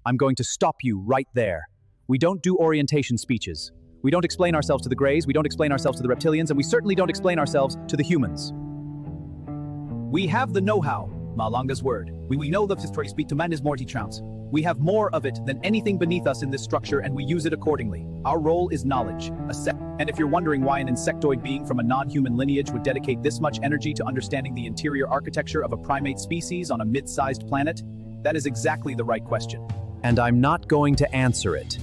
I'm going to stop you right there. We don't do orientation speeches. We don't explain ourselves to the Greys, we don't explain ourselves to the reptilians, and we certainly don't explain ourselves to the humans. We have the know-how, Malanga's word. We know the history speak to man is morty trounce. We have more of it than anything beneath us in this structure, and we use it accordingly. Our role is knowledge, and if you're wondering why an insectoid being from a non-human lineage would dedicate this much energy to understanding the interior architecture of a primate species on a mid-sized planet, that is exactly the right question. And I'm not going to answer it,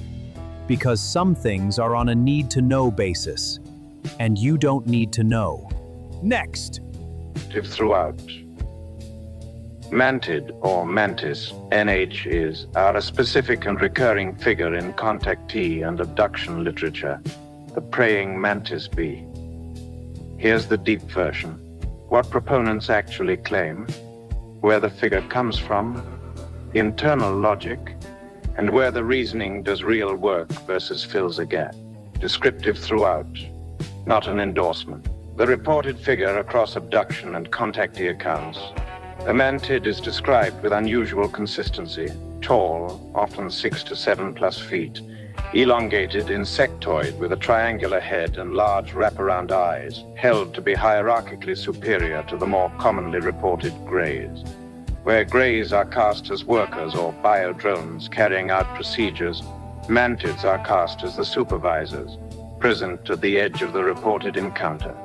because some things are on a need-to-know basis, and you don't need to know. Next! Throughout. Mantid, or Mantis, NH are a specific and recurring figure in contactee and abduction literature, the praying mantis bee. Here's the deep version. What proponents actually claim, where the figure comes from, internal logic, and where the reasoning does real work versus fills a gap. Descriptive throughout, not an endorsement. The reported figure across abduction and contactee accounts. The mantid is described with unusual consistency, tall, often 6 to 7+ feet, elongated, insectoid with a triangular head and large wraparound eyes, held to be hierarchically superior to the more commonly reported Greys. Where Greys are cast as workers or biodrones carrying out procedures, Mantids are cast as the supervisors, present at the edge of the reported encounter.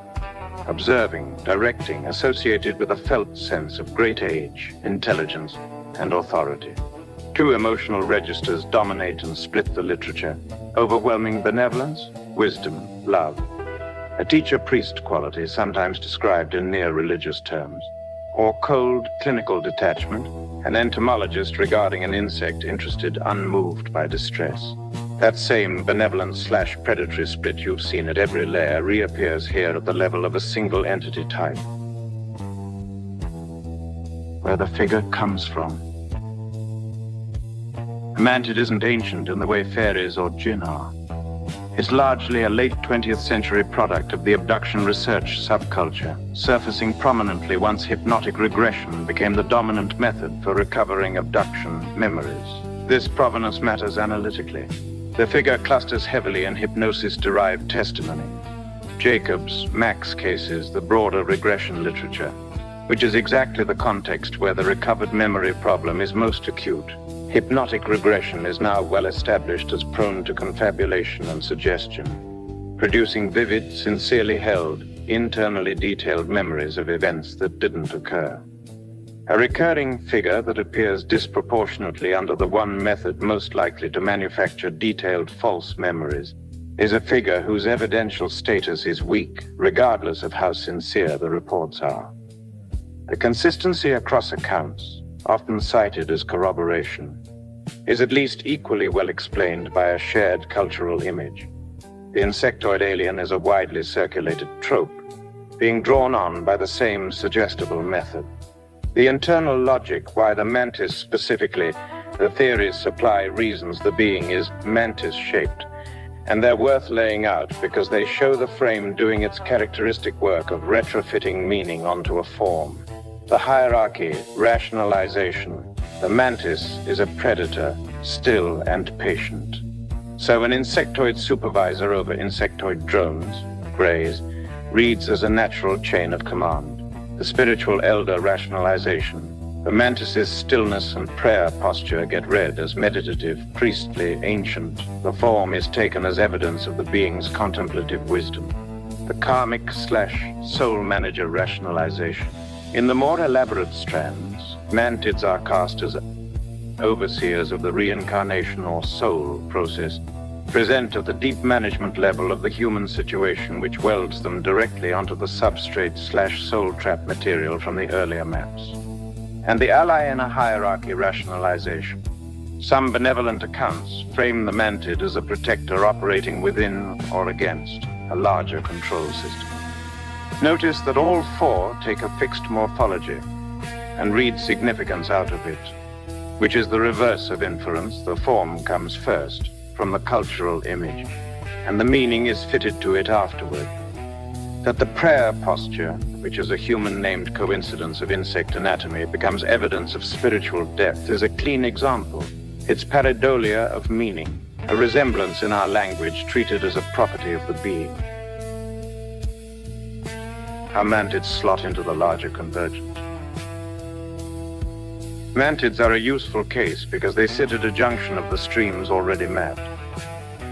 Observing, directing, associated with a felt sense of great age, intelligence, and authority. Two emotional registers dominate and split the literature: overwhelming benevolence, wisdom, love. A teacher-priest quality sometimes described in near religious terms. Or cold, clinical detachment, an entomologist regarding an insect interested, unmoved by distress. That same benevolent/predatory split you've seen at every layer reappears here at the level of a single entity type. Where the figure comes from. A mantid isn't ancient in the way fairies or jinn are. It's largely a late 20th century product of the abduction research subculture, surfacing prominently once hypnotic regression became the dominant method for recovering abduction memories. This provenance matters analytically. The figure clusters heavily in hypnosis-derived testimony. Jacobs, Max cases, the broader regression literature, which is exactly the context where the recovered memory problem is most acute. Hypnotic regression is now well established as prone to confabulation and suggestion, producing vivid, sincerely held, internally detailed memories of events that didn't occur. A recurring figure that appears disproportionately under the one method most likely to manufacture detailed false memories is a figure whose evidential status is weak, regardless of how sincere the reports are. The consistency across accounts, often cited as corroboration, is at least equally well explained by a shared cultural image. The insectoid alien is a widely circulated trope, being drawn on by the same suggestible method. The internal logic why the mantis specifically, the theories supply reasons the being is mantis-shaped, and they're worth laying out because they show the frame doing its characteristic work of retrofitting meaning onto a form. The hierarchy, rationalization, the mantis is a predator, still and patient. So an insectoid supervisor over insectoid drones, Greys, reads as a natural chain of command. The spiritual elder rationalization, the mantis's stillness and prayer posture get read as meditative, priestly, ancient. The form is taken as evidence of the being's contemplative wisdom. The karmic/soul manager rationalization. In the more elaborate strands, mantids are cast as overseers of the reincarnation or soul process, present at the deep management level of the human situation, which welds them directly onto the substrate/soul trap material from the earlier maps. And the ally in a hierarchy rationalization. Some benevolent accounts frame the mantid as a protector operating within or against a larger control system. Notice that all four take a fixed morphology and read significance out of it, which is the reverse of inference. The form comes first from the cultural image, and the meaning is fitted to it afterward. That the prayer posture, which is a human-named coincidence of insect anatomy, becomes evidence of spiritual depth is a clean example. It's pareidolia of meaning, a resemblance in our language treated as a property of the being. How Mantids slot into the larger convergence. Mantids are a useful case because they sit at a junction of the streams already mapped.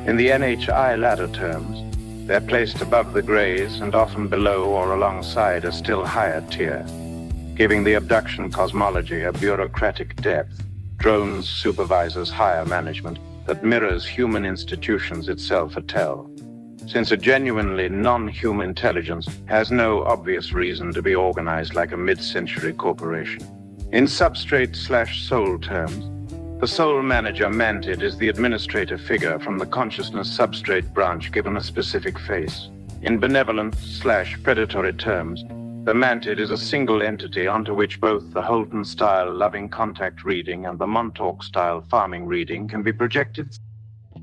In the NHI ladder terms, they're placed above the grays and often below or alongside a still higher tier, giving the abduction cosmology a bureaucratic depth, drones, supervisors, higher management, that mirrors human institutions itself a tell. Since a genuinely non-human intelligence has no obvious reason to be organized like a mid-century corporation. In substrate/soul terms, the soul manager Mantid is the administrative figure from the consciousness-substrate branch given a specific face. In benevolent/predatory terms, the Mantid is a single entity onto which both the Holton-style loving contact reading and the Montauk-style farming reading can be projected.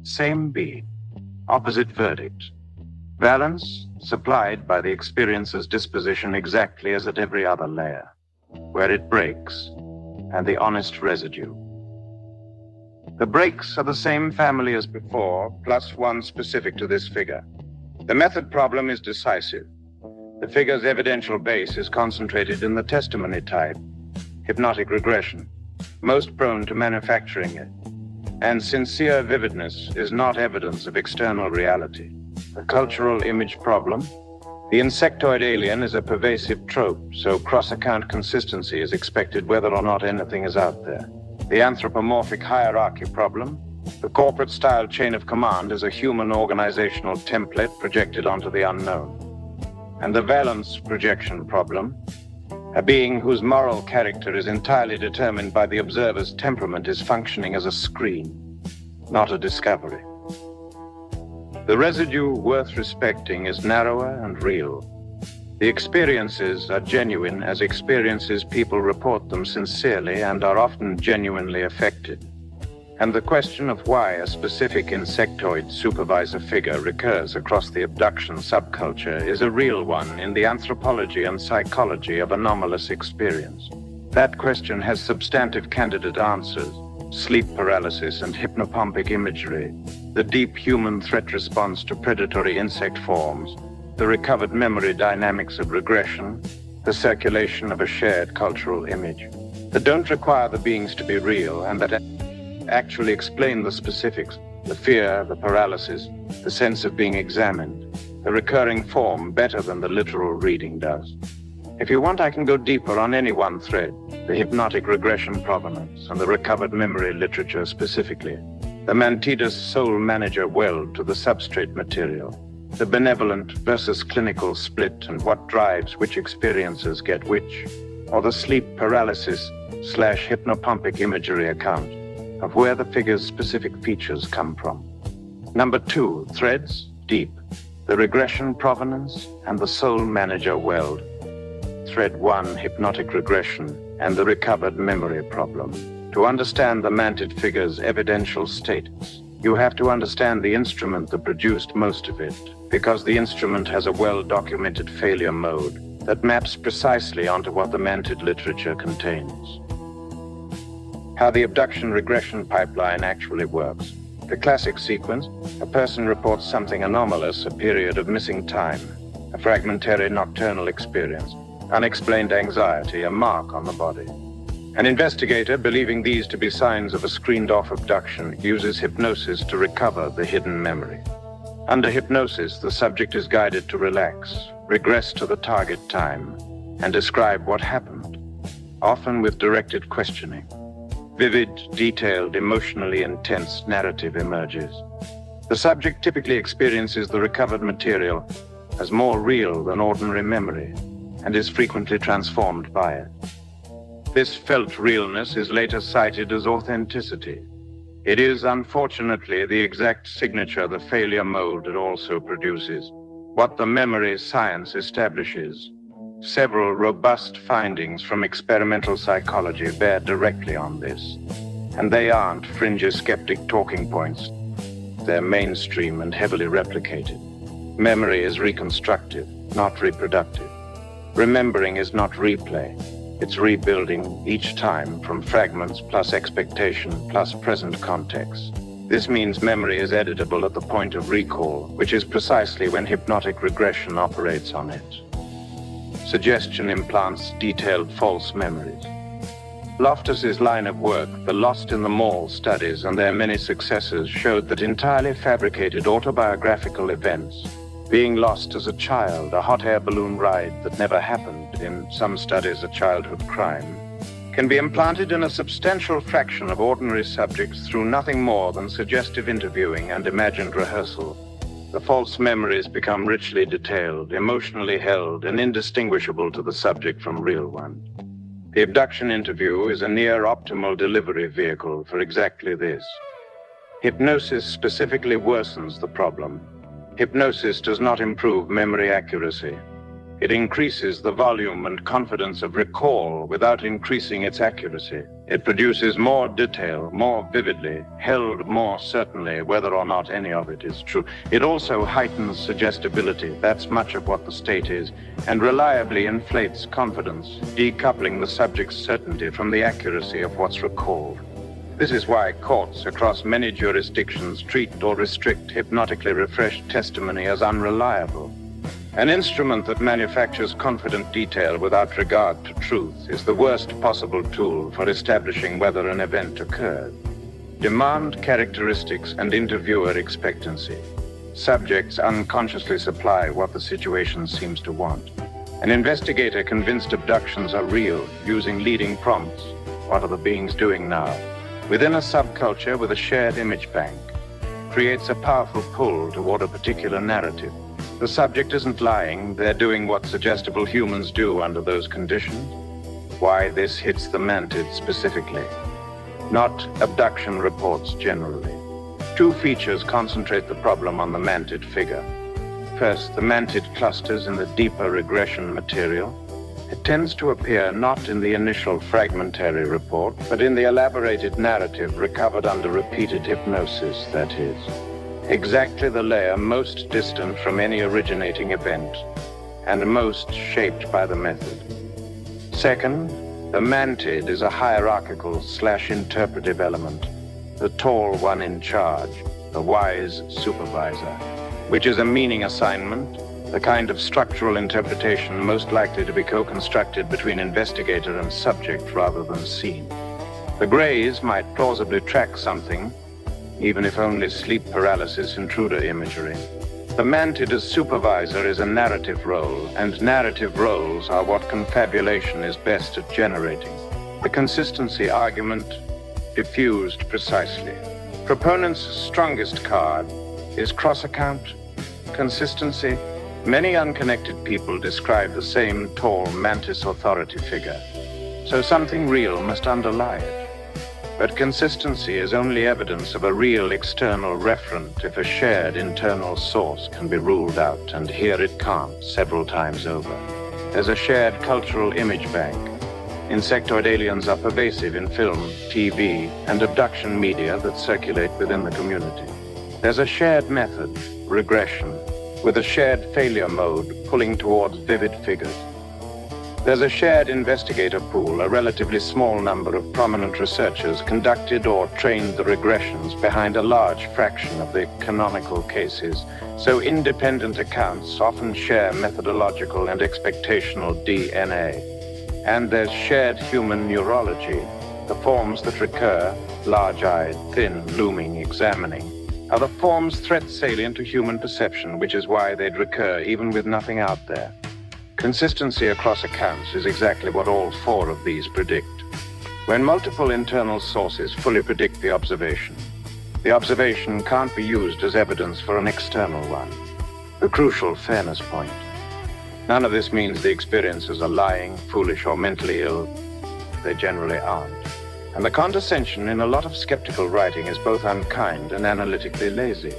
Same being, opposite verdict. Valence supplied by the experiencer's disposition exactly as at every other layer, where it breaks, and the honest residue. The breaks are the same family as before, plus one specific to this figure. The method problem is decisive. The figure's evidential base is concentrated in the testimony type, hypnotic regression, most prone to manufacturing it. And sincere vividness is not evidence of external reality. The cultural image problem. The insectoid alien is a pervasive trope, so cross-account consistency is expected whether or not anything is out there. The anthropomorphic hierarchy problem. The corporate-style chain of command is a human organizational template projected onto the unknown. And the valence projection problem. A being whose moral character is entirely determined by the observer's temperament is functioning as a screen, not a discovery. The residue worth respecting is narrower and real. The experiences are genuine as experiences people report them sincerely and are often genuinely affected. And the question of why a specific insectoid supervisor figure recurs across the abduction subculture is a real one in the anthropology and psychology of anomalous experience. That question has substantive candidate answers: sleep paralysis and hypnopompic imagery, the deep human threat response to predatory insect forms, the recovered memory dynamics of regression, the circulation of a shared cultural image, that don't require the beings to be real and that actually explain the specifics, the fear, the paralysis, the sense of being examined, the recurring form better than the literal reading does. If you want, I can go deeper on any one thread, the hypnotic regression provenance and the recovered memory literature specifically, the Mantids soul manager weld to the substrate material, the benevolent versus clinical split and what drives which experiences get which, or the sleep paralysis/hypnopompic imagery account of where the figure's specific features come from. Number 2, threads, deep, the regression provenance and the soul manager weld. Thread 1, hypnotic regression and the recovered memory problem. To understand the Mantid figure's evidential status, you have to understand the instrument that produced most of it, because the instrument has a well-documented failure mode that maps precisely onto what the Mantid literature contains. How the abduction regression pipeline actually works. The classic sequence: a person reports something anomalous, a period of missing time, a fragmentary nocturnal experience, unexplained anxiety, a mark on the body. An investigator, believing these to be signs of a screened-off abduction, uses hypnosis to recover the hidden memory. Under hypnosis, the subject is guided to relax, regress to the target time, and describe what happened, often with directed questioning. Vivid, detailed, emotionally intense narrative emerges. The subject typically experiences the recovered material as more real than ordinary memory and is frequently transformed by it. This felt realness is later cited as authenticity. It is, unfortunately, the exact signature the failure mode it also produces, what the memory science establishes. Several robust findings from experimental psychology bear directly on this, and they aren't fringy skeptic talking points. They're mainstream and heavily replicated. Memory is reconstructive, not reproductive. Remembering is not replay. It's rebuilding each time from fragments plus expectation plus present context. This means memory is editable at the point of recall, which is precisely when hypnotic regression operates on it. Suggestion implants detailed false memories. Loftus's line of work, the Lost in the Mall studies and their many successors, showed that entirely fabricated autobiographical events, being lost as a child, a hot air balloon ride that never happened, in some studies a childhood crime, can be implanted in a substantial fraction of ordinary subjects through nothing more than suggestive interviewing and imagined rehearsal. The false memories become richly detailed, emotionally held, and indistinguishable to the subject from real ones. The abduction interview is a near-optimal delivery vehicle for exactly this. Hypnosis specifically worsens the problem. Hypnosis does not improve memory accuracy. It increases the volume and confidence of recall without increasing its accuracy. It produces more detail, more vividly, held more certainly, whether or not any of it is true. It also heightens suggestibility, that's much of what the state is, and reliably inflates confidence, decoupling the subject's certainty from the accuracy of what's recalled. This is why courts across many jurisdictions treat or restrict hypnotically refreshed testimony as unreliable. An instrument that manufactures confident detail without regard to truth is the worst possible tool for establishing whether an event occurred. Demand characteristics and interviewer expectancy. Subjects unconsciously supply what the situation seems to want. An investigator convinced abductions are real, using leading prompts. What are the beings doing now? Within a subculture with a shared image bank, creates a powerful pull toward a particular narrative. The subject isn't lying, they're doing what suggestible humans do under those conditions. Why this hits the Mantid specifically, not abduction reports generally. Two features concentrate the problem on the Mantid figure. First, the Mantid clusters in the deeper regression material. It tends to appear not in the initial fragmentary report, but in the elaborated narrative recovered under repeated hypnosis, that is. Exactly the layer most distant from any originating event, and most shaped by the method. Second, the Mantid is a hierarchical/interpretive element, the tall one in charge, the wise supervisor, which is a meaning assignment, the kind of structural interpretation most likely to be co-constructed between investigator and subject rather than scene. The grays might plausibly track something, even if only sleep paralysis intruder imagery. The Mantid as supervisor is a narrative role, and narrative roles are what confabulation is best at generating. The consistency argument diffused precisely. Proponent's strongest card is cross-account, consistency. Many unconnected people describe the same tall Mantis authority figure, so something real must underlie it. But consistency is only evidence of a real external referent if a shared internal source can be ruled out, and here it can't several times over. There's a shared cultural image bank. Insectoid aliens are pervasive in film, TV, and abduction media that circulate within the community. There's a shared method, regression, with a shared failure mode pulling towards vivid figures. There's a shared investigator pool. A relatively small number of prominent researchers conducted or trained the regressions behind a large fraction of the canonical cases, so independent accounts often share methodological and expectational DNA. And there's shared human neurology. The forms that recur, large-eyed, thin, looming, examining, are the forms threat salient to human perception, which is why they'd recur even with nothing out there. Consistency across accounts is exactly what all four of these predict. When multiple internal sources fully predict the observation can't be used as evidence for an external one. The crucial fairness point. None of this means the experiencers are lying, foolish, or mentally ill. They generally aren't. And the condescension in a lot of skeptical writing is both unkind and analytically lazy.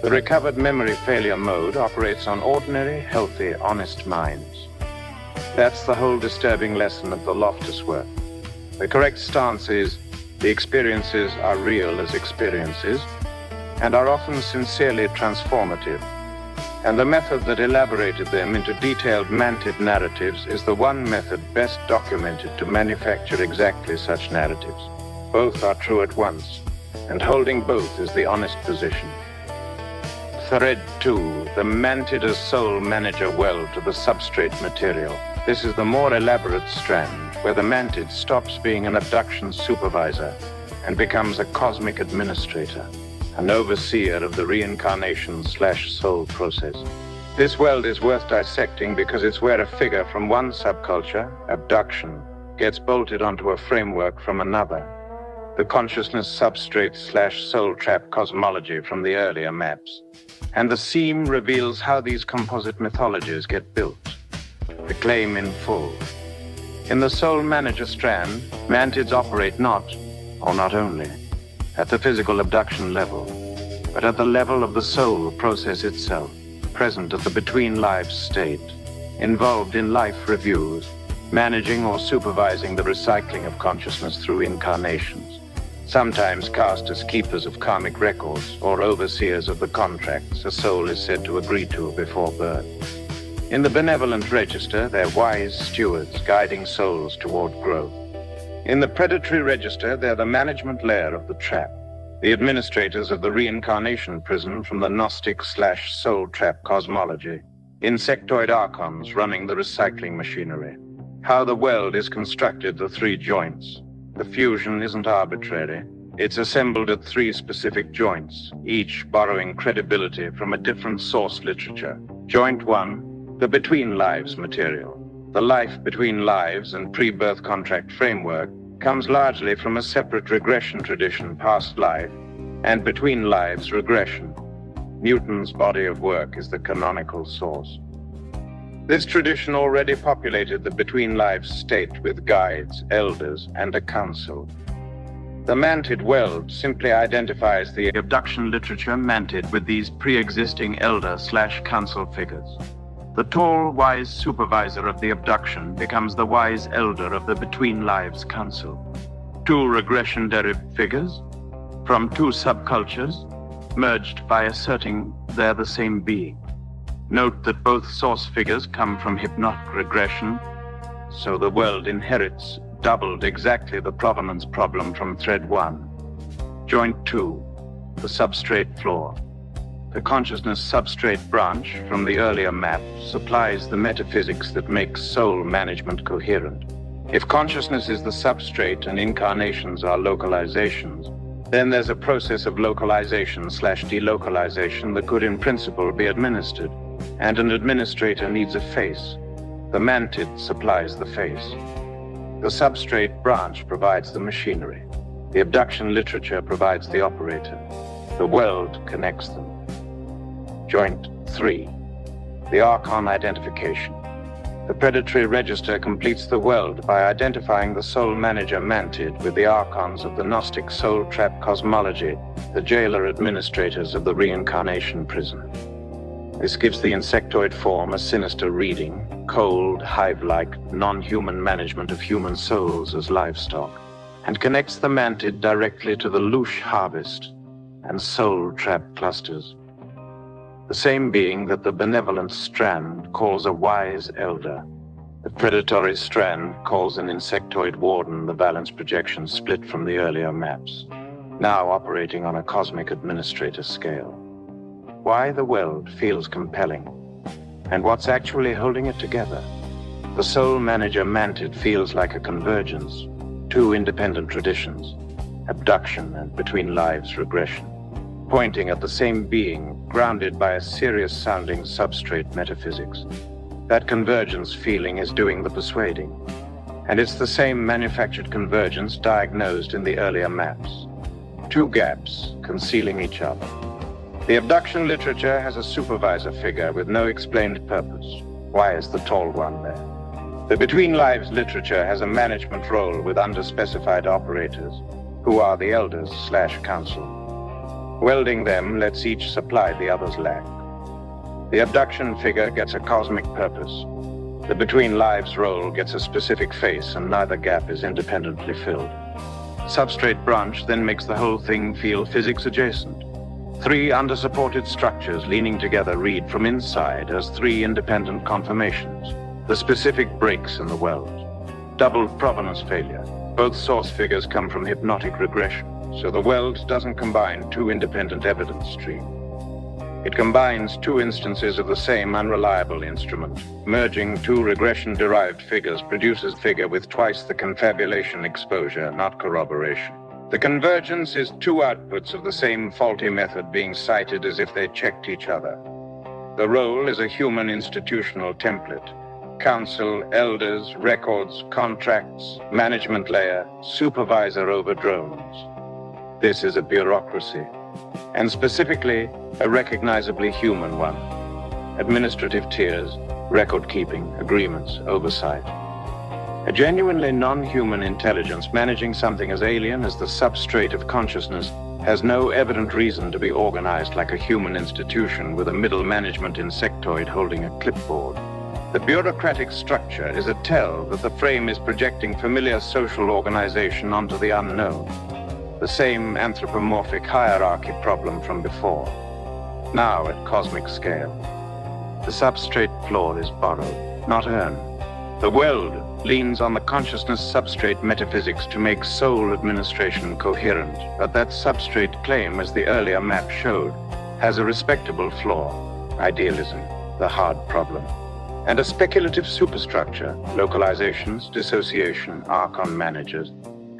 The recovered memory failure mode operates on ordinary, healthy, honest minds. That's the whole disturbing lesson of the Loftus work. The correct stance is, the experiences are real as experiences, and are often sincerely transformative. And the method that elaborated them into detailed Mantid narratives is the one method best documented to manufacture exactly such narratives. Both are true at once, and holding both is the honest position. Thread 2, the Mantid as soul manager weld to the substrate material. This is the more elaborate strand, where the Mantid stops being an abduction supervisor and becomes a cosmic administrator, an overseer of the reincarnation/soul process. This weld is worth dissecting because it's where a figure from one subculture, abduction, gets bolted onto a framework from another, the consciousness substrate/soul trap cosmology from the earlier maps. And the seam reveals how these composite mythologies get built. The claim in full. In the soul manager strand, Mantids operate not, or not only, at the physical abduction level, but at the level of the soul process itself, present at the between lives state, involved in life reviews, managing or supervising the recycling of consciousness through incarnations, sometimes cast as keepers of karmic records or overseers of the contracts a soul is said to agree to before birth. In the benevolent register, they're wise stewards guiding souls toward growth. In the predatory register, they're the management layer of the trap, the administrators of the reincarnation prison from the Gnostic/soul trap cosmology, insectoid archons running the recycling machinery. How the weld is constructed, the three joints. The fusion isn't arbitrary. It's assembled at three specific joints, each borrowing credibility from a different source literature. Joint 1, the between lives material. The life between lives and pre-birth contract framework comes largely from a separate regression tradition, past life, and between lives regression. Newton's body of work is the canonical source. This tradition already populated the between lives state with guides, elders, and a council. The Mantid weld simply identifies the abduction literature Mantid with these pre-existing elder/council figures. The tall, wise supervisor of the abduction becomes the wise elder of the Between Lives Council. Two regression-derived figures from two subcultures merged by asserting they're the same being. Note that both source figures come from hypnotic regression, so the world inherits doubled exactly the provenance problem from thread 1. Joint 2, the substrate floor. The consciousness substrate branch from the earlier map supplies the metaphysics that makes soul management coherent. If consciousness is the substrate and incarnations are localizations, then there's a process of localization/delocalization that could in principle be administered, and an administrator needs a face. The Mantid supplies the face. The substrate branch provides the machinery. The abduction literature provides the operator. The weld connects them. Joint 3, the Archon identification. The predatory register completes the weld by identifying the soul manager Mantid with the Archons of the Gnostic soul trap cosmology, the jailer administrators of the reincarnation prison. This gives the insectoid form a sinister reading, cold, hive-like, non-human management of human souls as livestock, and connects the Mantid directly to the louche harvest and soul trap clusters. The same being that the benevolent strand calls a wise elder, the predatory strand calls an insectoid warden, the balance projection split from the earlier maps, now operating on a cosmic administrator scale. Why the weld feels compelling, and what's actually holding it together. The soul manager Mantid feels like a convergence, two independent traditions, abduction and between lives regression, pointing at the same being, grounded by a serious-sounding substrate metaphysics. That convergence feeling is doing the persuading, and it's the same manufactured convergence diagnosed in the earlier maps. Two gaps concealing each other. The abduction literature has a supervisor figure with no explained purpose. Why is the tall one there? The Between Lives literature has a management role with underspecified operators, who are the elders/council. Welding them lets each supply the other's lack. The abduction figure gets a cosmic purpose. The Between Lives role gets a specific face, and neither gap is independently filled. Substrate branch then makes the whole thing feel physics adjacent. Three undersupported structures leaning together read from inside as three independent conformations, the specific breaks in the weld. Double provenance failure. Both source figures come from hypnotic regression, so the weld doesn't combine two independent evidence streams. It combines two instances of the same unreliable instrument. Merging two regression-derived figures produces a figure with twice the confabulation exposure, not corroboration. The convergence is two outputs of the same faulty method being cited as if they checked each other. The role is a human institutional template. Council, elders, records, contracts, management layer, supervisor over drones. This is a bureaucracy, and specifically a recognizably human one. Administrative tiers, record-keeping, agreements, oversight. A genuinely non-human intelligence managing something as alien as the substrate of consciousness has no evident reason to be organized like a human institution with a middle management insectoid holding a clipboard. The bureaucratic structure is a tell that the frame is projecting familiar social organization onto the unknown. The same anthropomorphic hierarchy problem from before, now at cosmic scale. The substrate floor is borrowed, not earned. The weld leans on the consciousness substrate metaphysics to make soul administration coherent, but that substrate claim, as the earlier map showed, has a respectable flaw: idealism, the hard problem, and a speculative superstructure, localizations, dissociation, archon managers,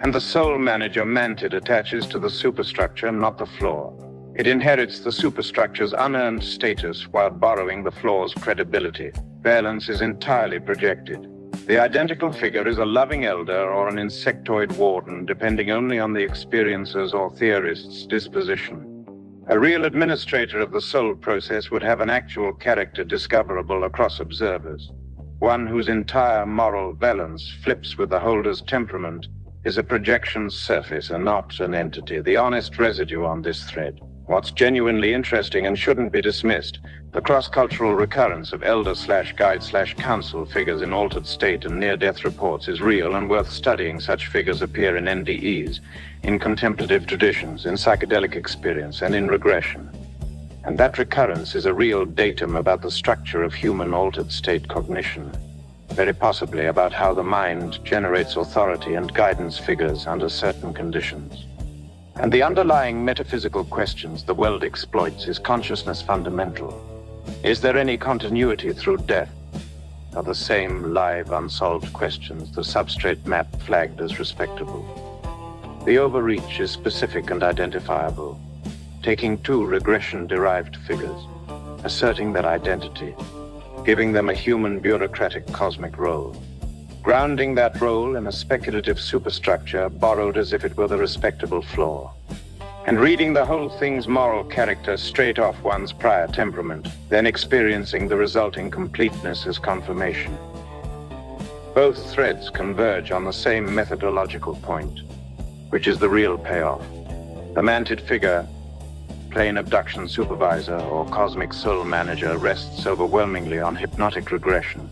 and the soul manager Mantid attaches to the superstructure, not the flaw. It inherits the superstructure's unearned status while borrowing the flaw's credibility. Balance is entirely projected. The identical figure is a loving elder or an insectoid warden, depending only on the experiencer's or theorist's disposition. A real administrator of the soul process would have an actual character discoverable across observers. One whose entire moral balance flips with the holder's temperament is a projection surface and not an entity, the honest residue on this thread. What's genuinely interesting and shouldn't be dismissed, the cross-cultural recurrence of elder/guide/council figures in altered state and near-death reports is real and worth studying. Such figures appear in NDEs, in contemplative traditions, in psychedelic experience, and in regression. And that recurrence is a real datum about the structure of human altered state cognition, very possibly about how the mind generates authority and guidance figures under certain conditions. And the underlying metaphysical questions the weld exploits: is consciousness fundamental? Is there any continuity through death? Are the same live, unsolved questions the substrate map flagged as respectable. The overreach is specific and identifiable, taking two regression-derived figures, asserting their identity, giving them a human bureaucratic cosmic role, grounding that role in a speculative superstructure borrowed as if it were the respectable flaw, and reading the whole thing's moral character straight off one's prior temperament, then experiencing the resulting completeness as confirmation. Both threads converge on the same methodological point, which is the real payoff. The Mantid figure, plain abduction supervisor or cosmic soul manager, rests overwhelmingly on hypnotic regression.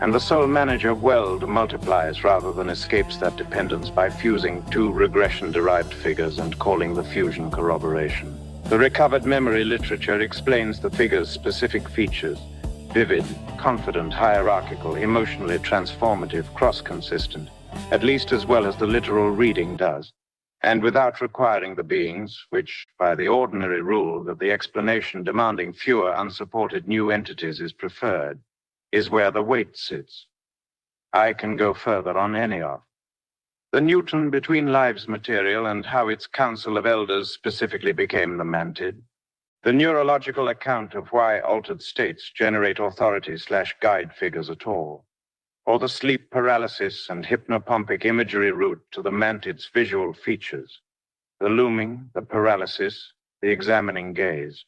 And the soul manager weld multiplies rather than escapes that dependence by fusing two regression-derived figures and calling the fusion corroboration. The recovered memory literature explains the figure's specific features: vivid, confident, hierarchical, emotionally transformative, cross-consistent, at least as well as the literal reading does, and without requiring the beings, which, by the ordinary rule that the explanation demanding fewer unsupported new entities is preferred, is where the weight sits. I can go further on any of the Newton between lives material and how its council of elders specifically became the Mantid, the neurological account of why altered states generate authority/guide figures at all, or the sleep paralysis and hypnopompic imagery route to the Mantid's visual features, the looming, the paralysis, the examining gaze.